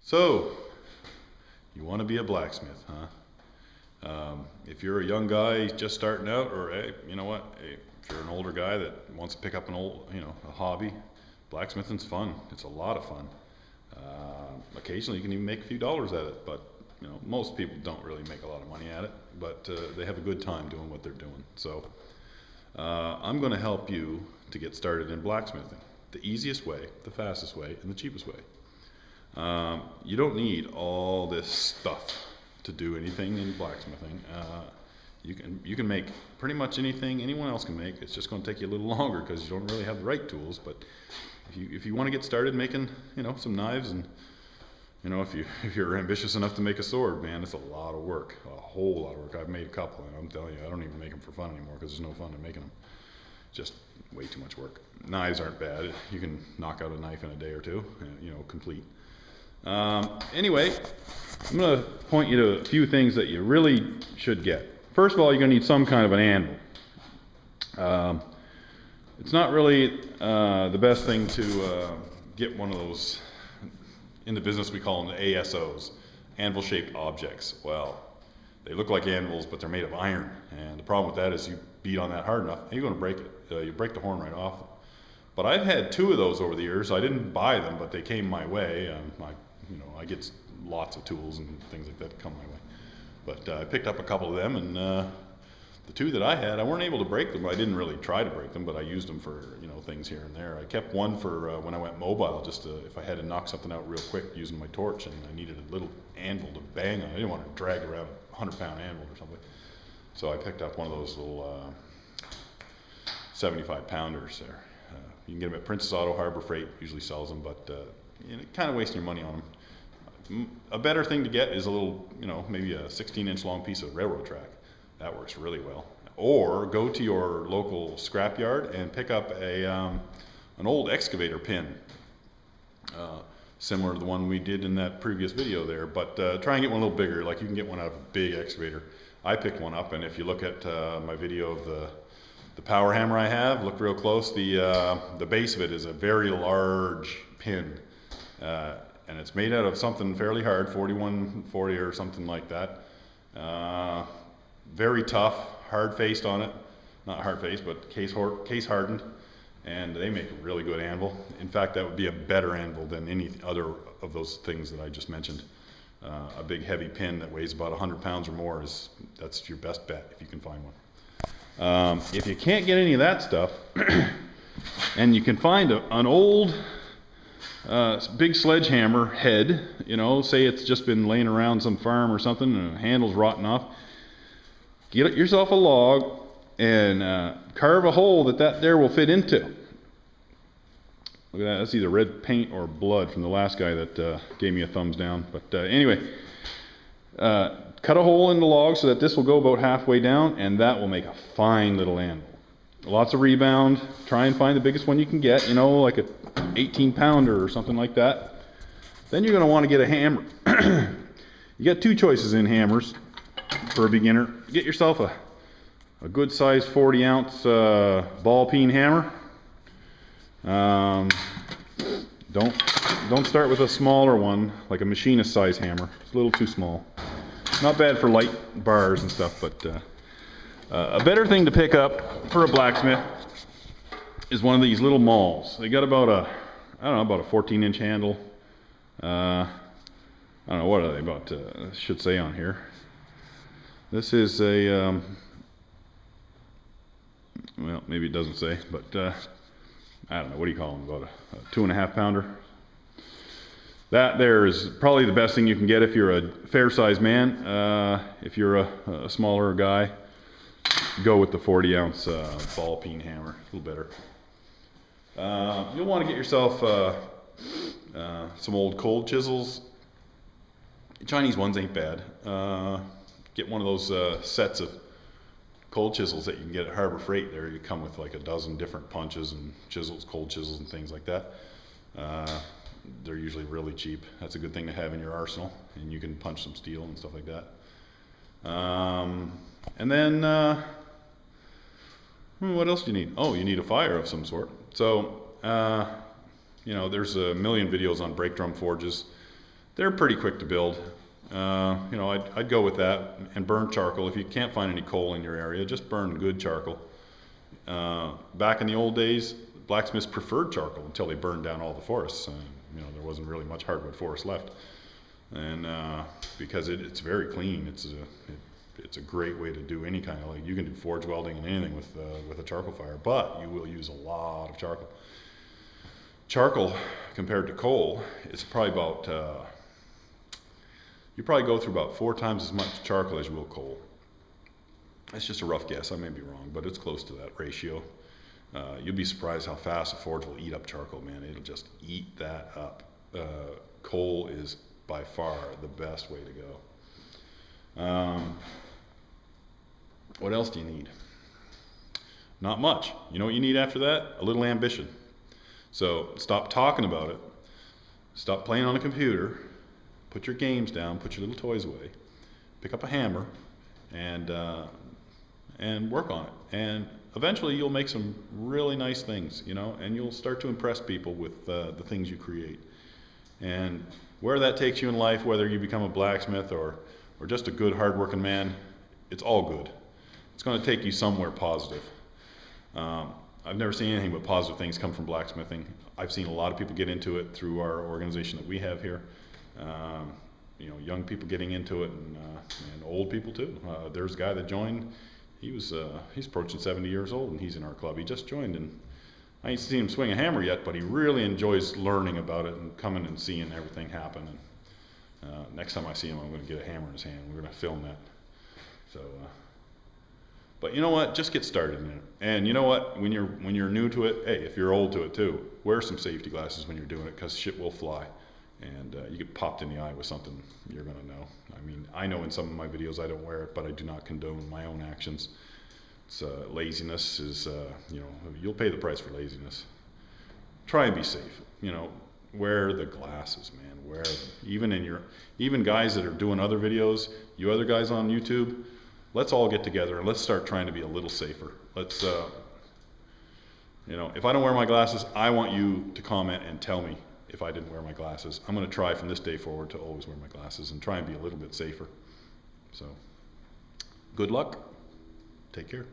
So, you want to be a blacksmith, huh? If you're a young guy just starting out, or hey, you know what? Hey, if you're an older guy that wants to pick up an a hobby, blacksmithing's fun. It's a lot of fun. Occasionally, you can even make a few dollars at it, but most people don't really make a lot of money at it, but they have a good time doing what they're doing. So, I'm going to help you to get started in blacksmithing. The easiest way, the fastest way, and the cheapest way. You don't need all this stuff to do anything in blacksmithing. You can make pretty much anything anyone else can make. It's just going to take you a little longer because you don't really have the right tools. But if you want to get started making some knives, and if you're ambitious enough to make a sword, man, it's a lot of work, a whole lot of work. I've made a couple, and I'm telling you, I don't even make them for fun anymore because there's no fun in making them. Just way too much work. Knives aren't bad. You can knock out a knife in a day or two, complete. Anyway, I'm going to point you to a few things that you really should get. First of all, you're going to need some kind of an anvil. It's not really the best thing to get one of those. In the business, we call them the ASOs, anvil-shaped objects. Well, they look like anvils, but they're made of iron. And the problem with that is you beat on that hard enough, and you're going to break it. You break the horn right off them. But I've had two of those over the years. I didn't buy them, but they came my way. I get lots of tools and things like that come my way. But I picked up a couple of them, and the two that I had, I weren't able to break them. I didn't really try to break them, but I used them for things here and there. I kept one for when I went mobile, just if I had to knock something out real quick using my torch, and I needed a little anvil to bang on. I didn't want to drag around a 100-pound anvil or something. So I picked up one of those little 75-pounders there. You can get them at Princess Auto. Harbor Freight usually sells them, but kind of wasting your money on them. A better thing to get is a little, maybe a 16-inch long piece of railroad track. That works really well. Or go to your local scrapyard and pick up an old excavator pin, similar to the one we did in that previous video there. But try and get one a little bigger. Like you can get one out of a big excavator. I picked one up, and if you look at my video of the power hammer I have, look real close. The base of it is a very large pin, and it's made out of something fairly hard, 4140 or something like that. Very tough, hard-faced on it. Not hard-faced, but case hardened. And they make a really good anvil. In fact, that would be a better anvil than any other of those things that I just mentioned. A big heavy pin that weighs about 100 pounds or more, that's your best bet if you can find one. If you can't get any of that stuff, and you can find an old big sledgehammer head, say it's just been laying around some farm or something and the handle's rotten off, get yourself a log and carve a hole that there will fit into. Look at that, that's either red paint or blood from the last guy that gave me a thumbs down. But anyway, cut a hole in the log so that this will go about halfway down, and that will make a fine little anvil. Lots of rebound. Try and find the biggest one you can get, like a 18-pounder or something like that. Then you're going to want to get a hammer. You got two choices in hammers for a beginner. Get yourself a good size 40-ounce ball peen hammer. Don't start with a smaller one, like a machinist size hammer. It's a little too small. Not bad for light bars and stuff, but a better thing to pick up for a blacksmith is one of these little mauls. They got about a 14-inch handle. I don't know, what are they about? Should say on here. This is a, well, maybe it doesn't say, but I don't know, what do you call them? About a 2.5-pounder. That there is probably the best thing you can get if you're a fair-sized man. If you're a smaller guy, go with the 40-ounce ball peen hammer. A little better. You'll want to get yourself some old Cold Chisels. Chinese ones ain't bad. Get one of those sets of Cold Chisels that you can get at Harbor Freight. There you come with like a dozen different punches and chisels, cold chisels and things like that. They're usually really cheap. That's a good thing to have in your arsenal, and you can punch some steel and stuff like that. And then what else do you need? Oh, you need a fire of some sort. So there's a million videos on brake drum forges. They're pretty quick to build. You know, I'd go with that and burn charcoal. If you can't find any coal in your area, just burn good charcoal. Back in the old days, blacksmiths preferred charcoal until they burned down all the forests. You know, there wasn't really much hardwood forest left, and because it's very clean, it's a great way to do any kind of, like, you can do forge welding and anything with a charcoal fire, but you will use a lot of charcoal. Charcoal compared to coal is probably about you probably go through about 4 times as much charcoal as you will coal. That's just a rough guess. I may be wrong, but it's close to that ratio. You'll be surprised how fast a forge will eat up charcoal, man. It'll just eat that up. Coal is by far the best way to go. What else do you need? Not much. You know what you need after that? A little ambition. So stop talking about it. Stop playing on a computer. Put your games down. Put your little toys away. Pick up a hammer and work on it. And eventually you'll make some really nice things, you know, and you'll start to impress people with the things you create. And where that takes you in life, whether you become a blacksmith or just a good hard-working man, it's all good. It's going to take you somewhere positive. I've never seen anything but positive things come from blacksmithing. I've seen a lot of people get into it through our organization that we have here. You know, young people getting into it, and old people too. There's a guy that joined. He's approaching 70 years old, and he's in our club. He just joined, and I ain't seen him swing a hammer yet, but he really enjoys learning about it and coming and seeing everything happen. And next time I see him, I'm going to get a hammer in his hand. We're going to film that. So, but you know what? Just get started in it. And you know what? When you're new to it, hey, if you're old to it too, wear some safety glasses when you're doing it, because shit will fly. And you get popped in the eye with something, you're going to know. I mean, I know in some of my videos I don't wear it, but I do not condone my own actions. It's, laziness is, you know, you'll pay the price for laziness. Try and be safe. You know, wear the glasses, man. Wear them. Even guys that are doing other videos, you other guys on YouTube, let's all get together and let's start trying to be a little safer. Let's, you know, if I don't wear my glasses, I want you to comment and tell me if I didn't wear my glasses. I'm going to try from this day forward to always wear my glasses and try and be a little bit safer. So, good luck. Take care.